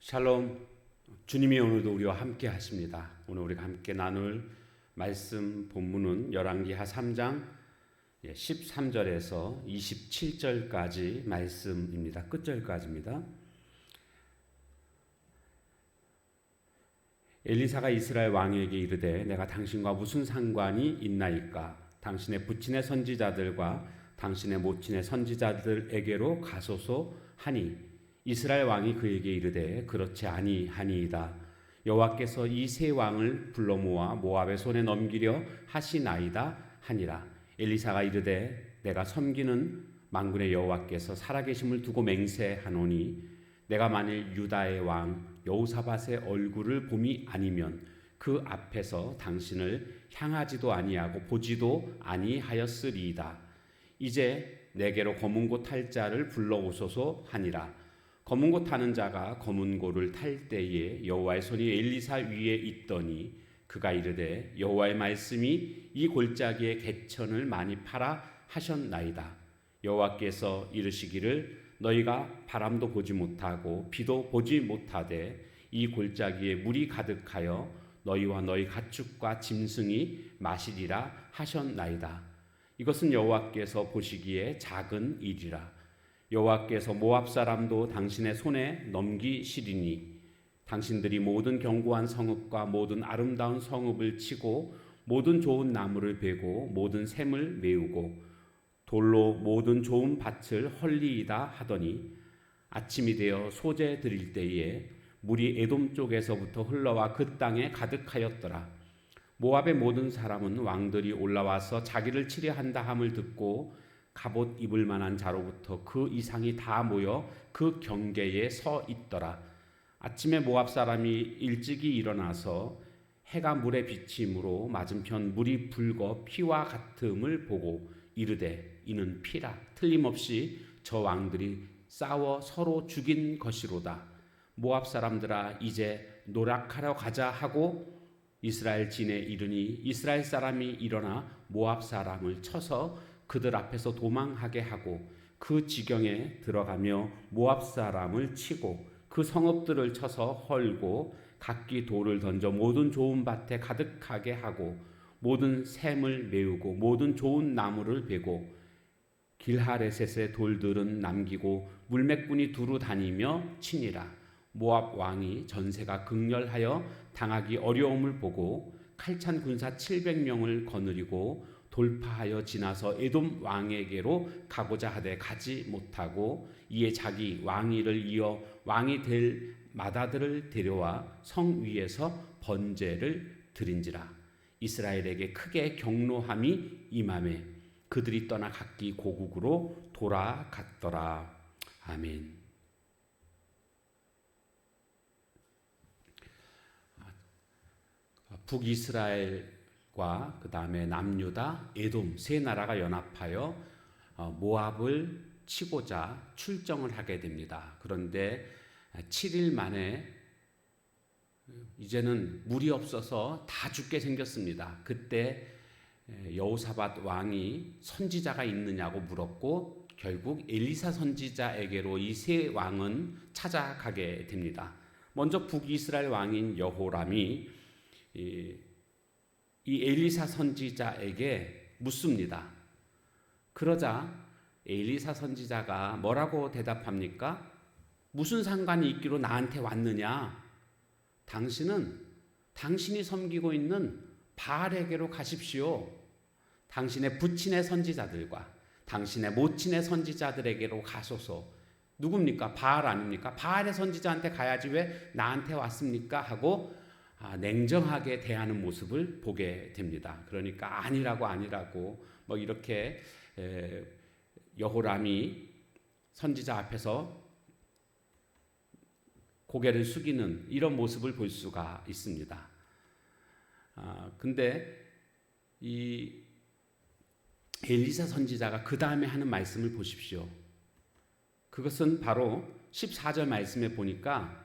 샬롬. 주님이 오늘도 우리와 함께 하십니다. 오늘 우리가 함께 나눌 말씀 본문은 열왕기하 3장 13절에서 27절까지 말씀입니다. 끝절까지입니다. 엘리사가 이스라엘 왕에게 이르되 내가 당신과 무슨 상관이 있나이까? 당신의 부친의 선지자들과 당신의 모친의 선지자들에게로 가소서 하니 이스라엘 왕이 그에게 이르되 그렇지 아니하니이다. 여호와께서 이 세 왕을 불러 모아 모압의 손에 넘기려 하시나이다 하니라. 엘리사가 이르되 내가 섬기는 만군의 여호와께서 살아계심을 두고 맹세하노니 내가 만일 유다의 왕 여호사밧의 얼굴을 봄이 아니면 그 앞에서 당신을 향하지도 아니하고 보지도 아니하였으리이다. 이제 내게로 검은고 탈 자를 불러오소서 하니라. 검은고 타는 자가 검은고를 탈 때에 여호와의 손이 엘리사 위에 있더니 그가 이르되 여호와의 말씀이 이 골짜기에 개천을 많이 파라 하셨나이다. 여호와께서 이르시기를 너희가 바람도 보지 못하고 비도 보지 못하되 이 골짜기에 물이 가득하여 너희와 너희 가축과 짐승이 마시리라 하셨나이다. 이것은 여호와께서 보시기에 작은 일이라. 여호와께서 모압 사람도 당신의 손에 넘기시리니 당신들이 모든 견고한 성읍과 모든 아름다운 성읍을 치고 모든 좋은 나무를 베고 모든 샘을 메우고 돌로 모든 좋은 밭을 헐리이다 하더니 아침이 되어 소재 드릴 때에 물이 에돔 쪽에서부터 흘러와 그 땅에 가득하였더라. 모압의 모든 사람은 왕들이 올라와서 자기를 치려 한다 함을 듣고 갑옷 입을 만한 자로부터 그 이상이 다 모여 그 경계에 서 있더라. 아침에 모압 사람이 일찍이 일어나서 해가 물에 비침으로 맞은편 물이 붉어 피와 같음을 보고 이르되 이는 피라. 틀림없이 저 왕들이 싸워 서로 죽인 것이로다. 모압 사람들아 이제 노략하러 가자 하고 이스라엘 진에 이르니 이스라엘 사람이 일어나 모압 사람을 쳐서 그들 앞에서 도망하게 하고 그 지경에 들어가며 모압 사람을 치고 그 성읍들을 쳐서 헐고 각기 돌을 던져 모든 좋은 밭에 가득하게 하고 모든 샘을 메우고 모든 좋은 나무를 베고 길하레셋의 돌들은 남기고 물매꾼이 두루 다니며 치니라. 모압 왕이 전세가 극렬하여 당하기 어려움을 보고 칼찬 군사 700명을 거느리고 돌파하여 지나서 에돔 왕에게로 가고자 하되 가지 못하고 이에 자기 왕위를 이어 왕이 될 마다들을 데려와 성 위에서 번제를 드린지라. 이스라엘에게 크게 경노함이 임하매 그들이 떠나 각기 고국으로 돌아갔더라. 아멘. 북이스라엘과 그 다음에 남유다, 에돔 세 나라가 연합하여 모압을 치고자 출정을 하게 됩니다. 그런데 7일 만에 이제는 물이 없어서 다 죽게 생겼습니다. 그때 여호사밧 왕이 선지자가 있느냐고 물었고 결국 엘리사 선지자에게로 이 세 왕은 찾아가게 됩니다. 먼저 북이스라엘 왕인 여호람이 이 엘리사 선지자에게 묻습니다. 그러자 엘리사 선지자가 뭐라고 대답합니까? 무슨 상관이 있기로 나한테 왔느냐? 당신이 섬기고 있는 바알에게로 가십시오. 당신의 부친의 선지자들과 당신의 모친의 선지자들에게로 가소서. 누굽니까? 바알 아닙니까? 바알의 선지자한테 가야지 왜 나한테 왔습니까? 하고 냉정하게 대하는 모습을 보게 됩니다. 그러니까 아니라고 뭐 이렇게 여호람이 선지자 앞에서 고개를 숙이는 이런 모습을 볼 수가 있습니다. 근데 이 엘리사 선지자가 그 다음에 하는 말씀을 보십시오. 그것은 바로 14절 말씀에 보니까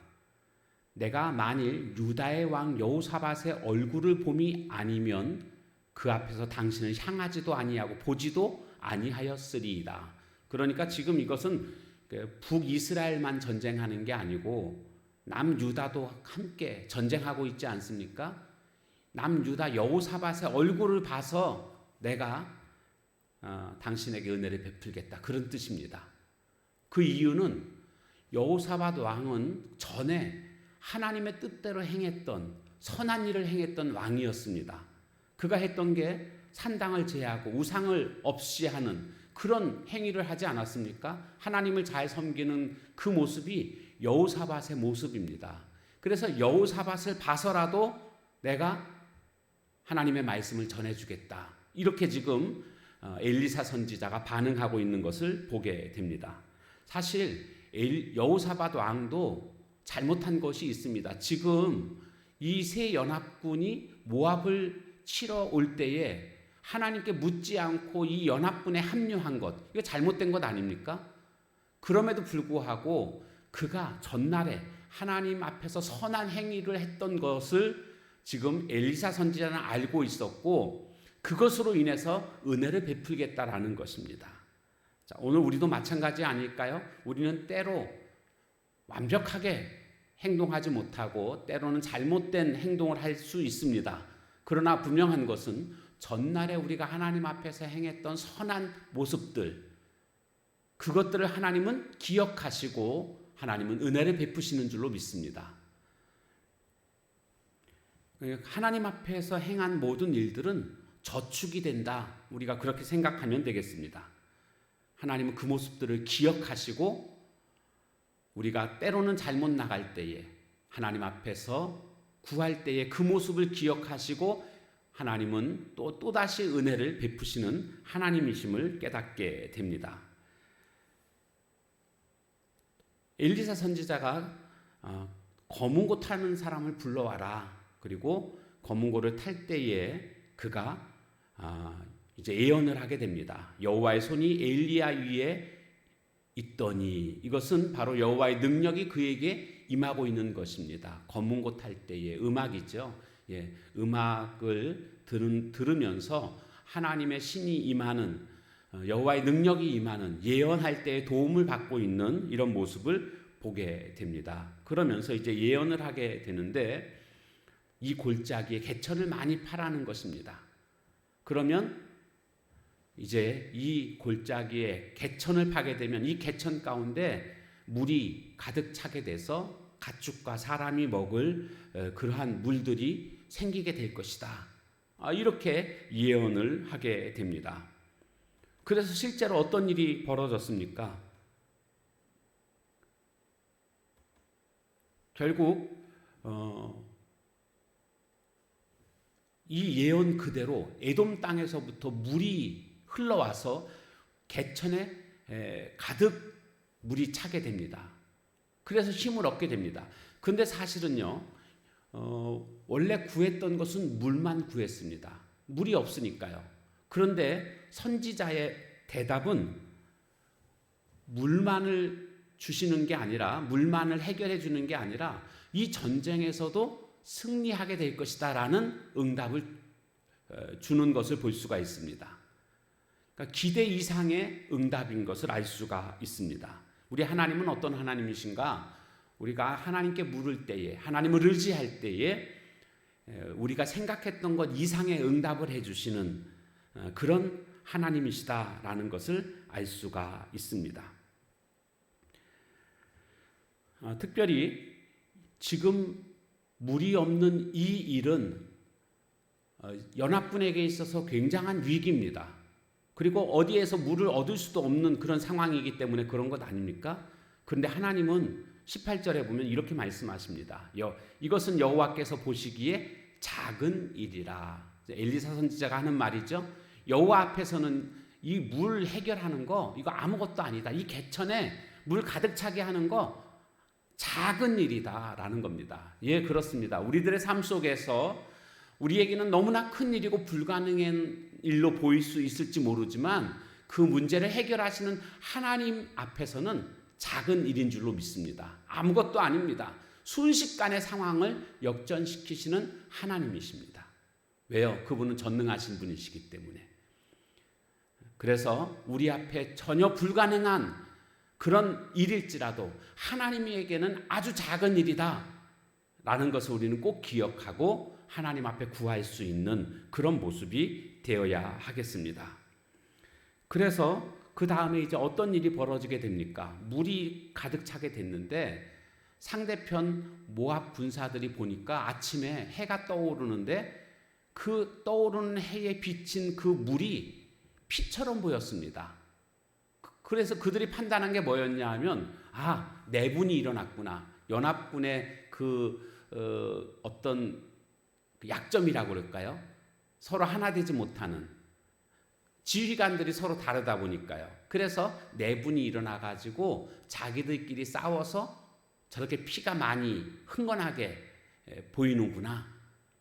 내가 만일 유다의 왕 여호사밧의 얼굴을 봄이 아니면 그 앞에서 당신을 향하지도 아니하고 보지도 아니하였으리이다. 그러니까 지금 이것은 북이스라엘만 전쟁하는 게 아니고 남유다도 함께 전쟁하고 있지 않습니까? 남유다 여호사밧의 얼굴을 봐서 내가 당신에게 은혜를 베풀겠다, 그런 뜻입니다. 그 이유는 여호사밧 왕은 전에 하나님의 뜻대로 행했던 선한 일을 행했던 왕이었습니다. 그가 했던 게 산당을 제하고 우상을 없이 하는 그런 행위를 하지 않았습니까? 하나님을 잘 섬기는 그 모습이 여호사밧의 모습입니다. 그래서 여호사밧을 봐서라도 내가 하나님의 말씀을 전해주겠다, 이렇게 지금 엘리사 선지자가 반응하고 있는 것을 보게 됩니다. 사실 여호사밧 왕도 잘못한 것이 있습니다. 지금 이 세 연합군이 모압을 치러 올 때에 하나님께 묻지 않고 이 연합군에 합류한 것, 이거 잘못된 것 아닙니까? 그럼에도 불구하고 그가 전날에 하나님 앞에서 선한 행위를 했던 것을 지금 엘리사 선지자는 알고 있었고, 그것으로 인해서 은혜를 베풀겠다라는 것입니다. 자, 오늘 우리도 마찬가지 아닐까요? 우리는 때로 완벽하게 행동하지 못하고 때로는 잘못된 행동을 할 수 있습니다. 그러나 분명한 것은 전날에 우리가 하나님 앞에서 행했던 선한 모습들, 그것들을 하나님은 기억하시고 하나님은 은혜를 베푸시는 줄로 믿습니다. 하나님 앞에서 행한 모든 일들은 저축이 된다, 우리가 그렇게 생각하면 되겠습니다. 하나님은 그 모습들을 기억하시고 우리가 때로는 잘못 나갈 때에 하나님 앞에서 구할 때에 그 모습을 기억하시고 하나님은 또다시 은혜를 베푸시는 하나님이심을 깨닫게 됩니다. 엘리사 선지자가 거문고 타는 사람을 불러와라, 그리고 거문고를 탈 때에 그가 이제 예언을 하게 됩니다. 여호와의 손이 엘리야 위에 있더니, 이것은 바로 여호와의 능력이 그에게 임하고 있는 것입니다. 거문고 탈 때에 음악이죠. 예, 음악을 들으면서 하나님의 신이 임하는, 여호와의 능력이 임하는, 예언할 때에 도움을 받고 있는 이런 모습을 보게 됩니다. 그러면서 이제 예언을 하게 되는데 이 골짜기에 개천을 많이 파라는 것입니다. 그러면 이제 이 골짜기에 개천을 파게 되면 이 개천 가운데 물이 가득 차게 돼서 가축과 사람이 먹을 그러한 물들이 생기게 될 것이다, 이렇게 예언을 하게 됩니다. 그래서 실제로 어떤 일이 벌어졌습니까? 결국 이 예언 그대로 에돔 땅에서부터 물이 흘러와서 개천에 가득 물이 차게 됩니다. 그래서 힘을 얻게 됩니다. 근데 사실은요, 원래 구했던 것은 물만 구했습니다. 물이 없으니까요. 그런데 선지자의 대답은 물만을 주시는 게 아니라, 물만을 해결해 주는 게 아니라 이 전쟁에서도 승리하게 될 것이다 라는 응답을 주는 것을 볼 수가 있습니다. 그러니까 기대 이상의 응답인 것을 알 수가 있습니다. 우리 하나님은 어떤 하나님이신가? 우리가 하나님께 물을 때에, 하나님을 의지할 때에 우리가 생각했던 것 이상의 응답을 해주시는 그런 하나님이시다라는 것을 알 수가 있습니다. 특별히 지금 물이 없는 이 일은 연합군에게 있어서 굉장한 위기입니다. 그리고 어디에서 물을 얻을 수도 없는 그런 상황이기 때문에 그런 것 아닙니까? 그런데 하나님은 18절에 보면 이렇게 말씀하십니다. 이것은 여호와께서 보시기에 작은 일이라. 엘리사 선지자가 하는 말이죠. 여호와 앞에서는 이 물 해결하는 거 이거 아무것도 아니다. 이 개천에 물 가득 차게 하는 거 작은 일이다라는 겁니다. 예, 그렇습니다. 우리들의 삶 속에서 우리에게는 너무나 큰 일이고 불가능한 일로 보일 수 있을지 모르지만 그 문제를 해결하시는 하나님 앞에서는 작은 일인 줄로 믿습니다. 아무것도 아닙니다. 순식간에 상황을 역전시키시는 하나님이십니다. 왜요? 그분은 전능하신 분이시기 때문에. 그래서 우리 앞에 전혀 불가능한 그런 일일지라도 하나님에게는 아주 작은 일이다 라는 것을 우리는 꼭 기억하고 하나님 앞에 구할 수 있는 그런 모습이 되어야 하겠습니다. 그래서 그 다음에 이제 어떤 일이 벌어지게 됩니까? 물이 가득 차게 됐는데 상대편 모압 군사들이 보니까 아침에 해가 떠오르는데 그 떠오르는 해에 비친 그 물이 피처럼 보였습니다. 그래서 그들이 판단한 게 뭐였냐 하면 내분이 일어났구나. 연합군의 어떤 약점이라고 그럴까요? 서로 하나 되지 못하는 지휘관들이 서로 다르다 보니까요. 그래서 내분이 일어나가지고 자기들끼리 싸워서 저렇게 피가 많이 흥건하게 보이는구나.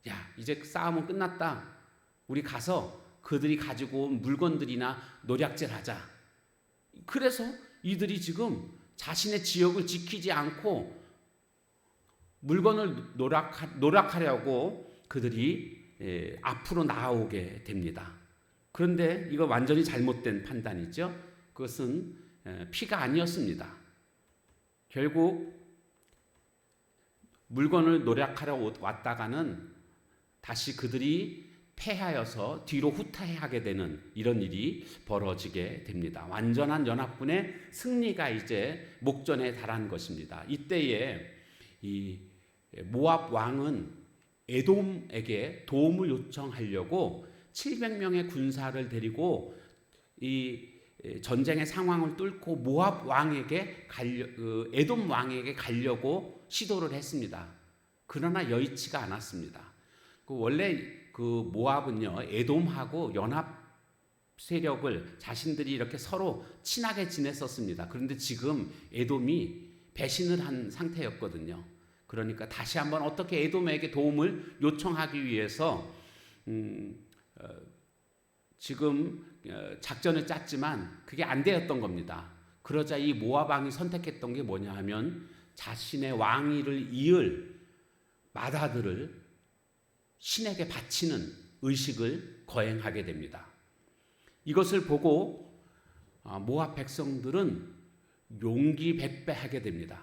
야, 이제 싸움은 끝났다. 우리 가서 그들이 가지고 온 물건들이나 노략질 하자. 그래서 이들이 지금 자신의 지역을 지키지 않고 물건을 노략하려고 그들이 앞으로 나아오게 됩니다. 그런데 이거 완전히 잘못된 판단이죠. 그것은 피가 아니었습니다. 결국 물건을 노략하러 왔다가는 다시 그들이 패하여서 뒤로 후퇴하게 되는 이런 일이 벌어지게 됩니다. 완전한 연합군의 승리가 이제 목전에 달한 것입니다. 이때에 이 모압 왕은 에돔에게 도움을 요청하려고 700명의 군사를 데리고 이 전쟁의 상황을 뚫고 모압 왕에게 에돔 왕에게 가려고 시도를 했습니다. 그러나 여의치가 않았습니다. 원래 모압은요, 에돔하고 연합 세력을 자신들이 이렇게 서로 친하게 지냈었습니다. 그런데 지금 에돔이 배신을 한 상태였거든요. 그러니까 다시 한번 어떻게 에돔에게 도움을 요청하기 위해서 지금 작전을 짰지만 그게 안 되었던 겁니다. 그러자 이 모압 왕이 선택했던 게 뭐냐 하면 자신의 왕위를 이을 맏아들을 신에게 바치는 의식을 거행하게 됩니다. 이것을 보고 모압 백성들은 용기 백배하게 됩니다.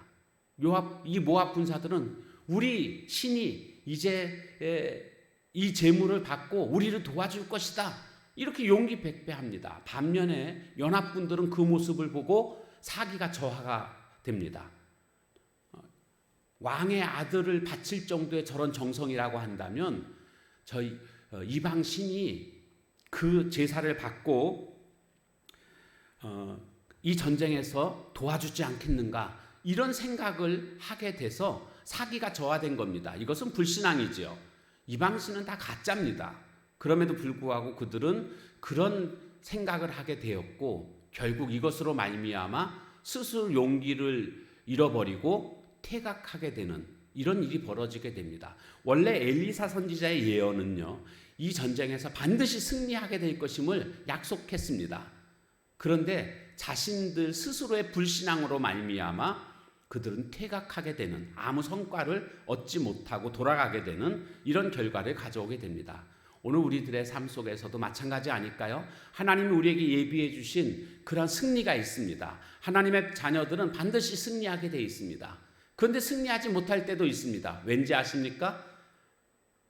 이 모압 군사들은 우리 신이 이제 이 재물을 받고 우리를 도와줄 것이다. 이렇게 용기 백배합니다. 반면에 연합군들은 그 모습을 보고 사기가 저하가 됩니다. 왕의 아들을 바칠 정도의 저런 정성이라고 한다면 저희 이방 신이 그 제사를 받고 이 전쟁에서 도와주지 않겠는가 이런 생각을 하게 돼서 사기가 저하된 겁니다. 이것은 불신앙이지요. 이방 신은 다 가짜입니다. 그럼에도 불구하고 그들은 그런 생각을 하게 되었고 결국 이것으로 말미암아 스스로 용기를 잃어버리고 퇴각하게 되는 이런 일이 벌어지게 됩니다. 원래 엘리사 선지자의 예언은요, 이 전쟁에서 반드시 승리하게 될 것임을 약속했습니다. 그런데 자신들 스스로의 불신앙으로 말미암아 그들은 퇴각하게 되는, 아무 성과를 얻지 못하고 돌아가게 되는 이런 결과를 가져오게 됩니다. 오늘 우리들의 삶 속에서도 마찬가지 아닐까요? 하나님이 우리에게 예비해 주신 그런 승리가 있습니다. 하나님의 자녀들은 반드시 승리하게 되어 있습니다. 그런데 승리하지 못할 때도 있습니다. 왠지 아십니까?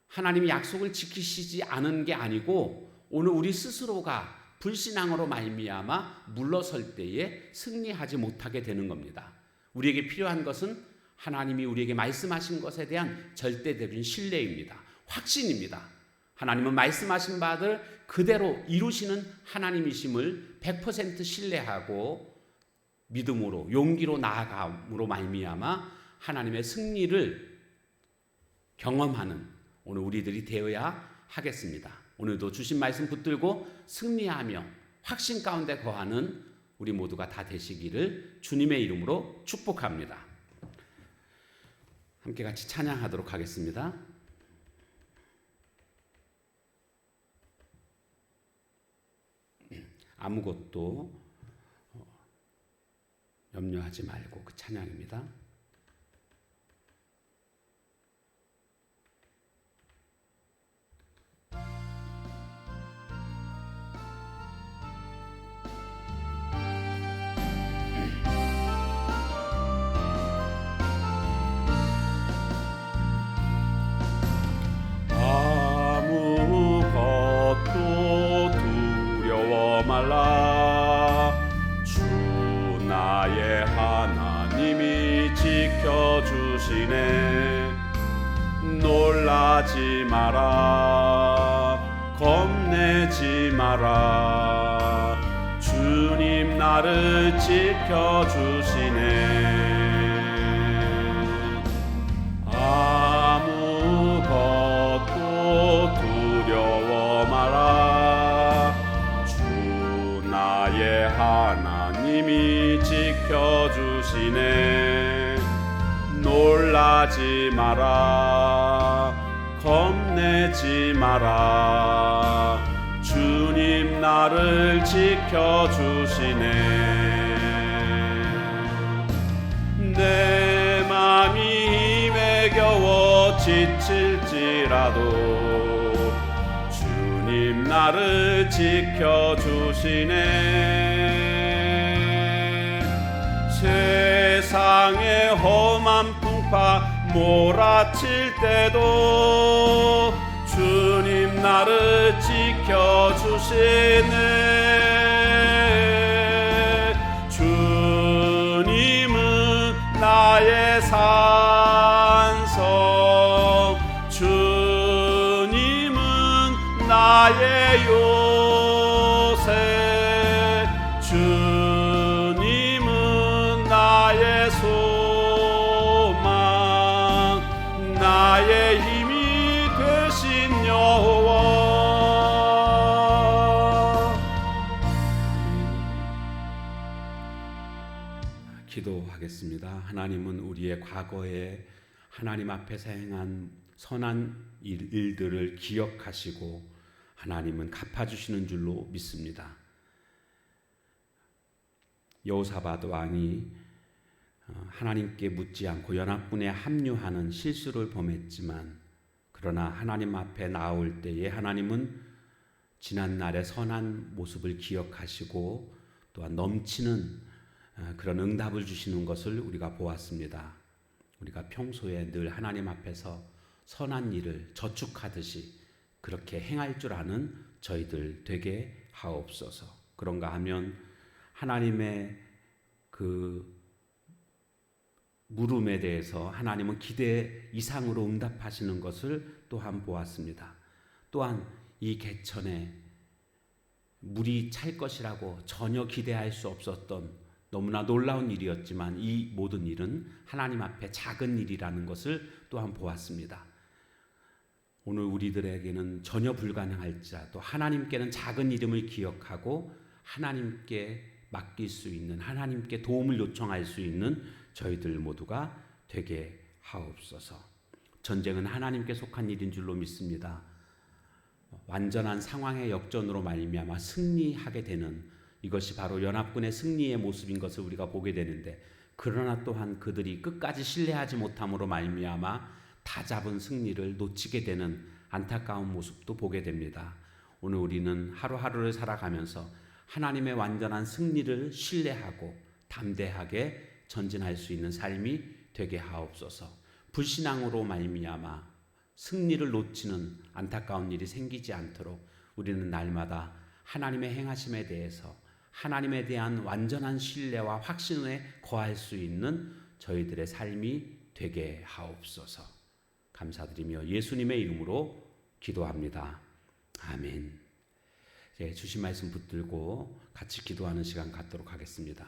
하나님이 약속을 지키시지 않은 게 아니고 오늘 우리 스스로가 불신앙으로 말미암아 물러설 때에 승리하지 못하게 되는 겁니다. 우리에게 필요한 것은 하나님이 우리에게 말씀하신 것에 대한 절대적인 신뢰입니다. 확신입니다. 하나님은 말씀하신 바를 그대로 이루시는 하나님이심을 100% 신뢰하고 믿음으로 용기로 나아감으로 말미암아 하나님의 승리를 경험하는 오늘 우리들이 되어야 하겠습니다. 오늘도 주신 말씀 붙들고 승리하며 확신 가운데 거하는 우리 모두가 다 되시기를 주님의 이름으로 축복합니다. 함께 같이 찬양하도록 하겠습니다. 아무것도 염려하지 말고 그 찬양입니다. 지켜주시네. 놀라지 마라, 겁내지 마라. 주님 나를 지켜주시네. 아무것도 두려워 마라. 주 나의 하나님이 지켜주시네. 놀라지 마라, 겁내지 마라. 주님 나를 지켜주시네. 내 맘이 힘에 겨워 지칠지라도 주님 나를 지켜주시네. 세상의 험한 풍파 몰아칠 때도 주님 나를 지켜주시네. 주님은 나의 산성, 주님은 나의 요새, 주님은 나의 소망, 나의 힘이 되신 여호와. 기도하겠습니다. 하나님은 우리의 과거에 하나님 앞에서 행한 선한 일들을 기억하시고 하나님은 갚아주시는 줄로 믿습니다. 여호사밧 왕이 하나님께 묻지 않고 연합군에 합류하는 실수를 범했지만 그러나 하나님 앞에 나올 때에 하나님은 지난날의 선한 모습을 기억하시고 또한 넘치는 그런 응답을 주시는 것을 우리가 보았습니다. 우리가 평소에 늘 하나님 앞에서 선한 일을 저축하듯이 그렇게 행할 줄 아는 저희들 되게 하옵소서. 그런가 하면 하나님의 그 물음에 대해서 하나님은 기대 이상으로 응답하시는 것을 또한 보았습니다. 또한 이 개천에 물이 찰 것이라고 전혀 기대할 수 없었던 너무나 놀라운 일이었지만 이 모든 일은 하나님 앞에 작은 일이라는 것을 또한 보았습니다. 오늘 우리들에게는 전혀 불가능할지라도 하나님께는 작은 이름을 기억하고 하나님께 맡길 수 있는, 하나님께 도움을 요청할 수 있는 저희들 모두가 되게 하옵소서. 전쟁은 하나님께 속한 일인 줄로 믿습니다. 완전한 상황의 역전으로 말미암아 승리하게 되는 이것이 바로 연합군의 승리의 모습인 것을 우리가 보게 되는데, 그러나 또한 그들이 끝까지 신뢰하지 못함으로 말미암아 다잡은 승리를 놓치게 되는 안타까운 모습도 보게 됩니다. 오늘 우리는 하루하루를 살아가면서 하나님의 완전한 승리를 신뢰하고 담대하게 전진할 수 있는 삶이 되게 하옵소서. 불신앙으로 말미암아 승리를 놓치는 안타까운 일이 생기지 않도록 우리는 날마다 하나님의 행하심에 대해서 하나님에 대한 완전한 신뢰와 확신에 거할 수 있는 저희들의 삶이 되게 하옵소서. 감사드리며 예수님의 이름으로 기도합니다. 아멘. 주신 말씀 붙들고 같이 기도하는 시간 갖도록 하겠습니다.